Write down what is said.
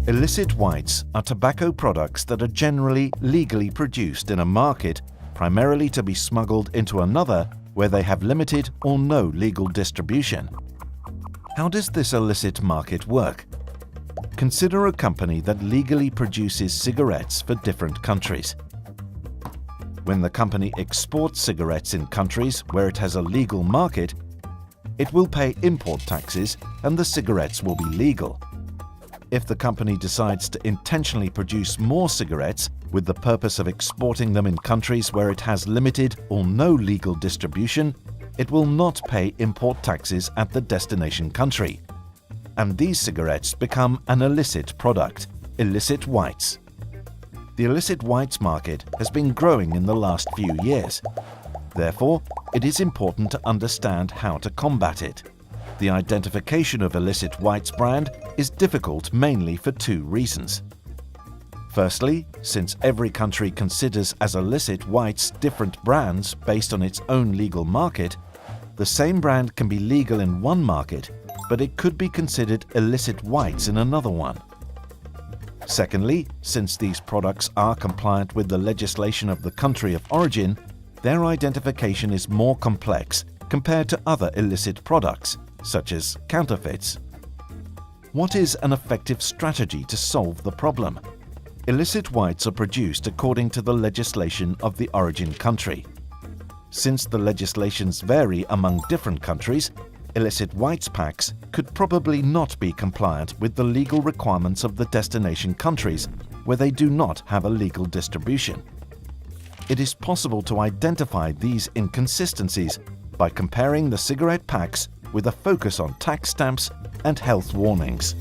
Illicit whites are tobacco products that are generally legally produced in a market primarily to be smuggled into another where they have limited or no legal distribution. How does this illicit market work? Consider a company that legally produces cigarettes for different countries. When the company exports cigarettes in countries where it has a legal market, it will pay import taxes and the cigarettes will be legal. If the company decides to intentionally produce more cigarettes with the purpose of exporting them in countries where it has limited or no legal distribution, it will not pay import taxes at the destination country. And these cigarettes become an illicit product, illicit whites. The illicit whites market has been growing in the last few years. Therefore, it is important to understand how to combat it. The identification of illicit whites brand is difficult mainly for two reasons. Firstly, since every country considers as illicit whites different brands based on its own legal market, the same brand can be legal in one market, but it could be considered illicit whites in another one. Secondly, since these products are compliant with the legislation of the country of origin, their identification is more complex compared to other illicit products, such as counterfeits. What is an effective strategy to solve the problem? Illicit whites are produced according to the legislation of the origin country. Since the legislations vary among different countries, illicit whites packs could probably not be compliant with the legal requirements of the destination countries where they do not have a legal distribution. It is possible to identify these inconsistencies by comparing the cigarette packs with a focus on tax stamps and health warnings.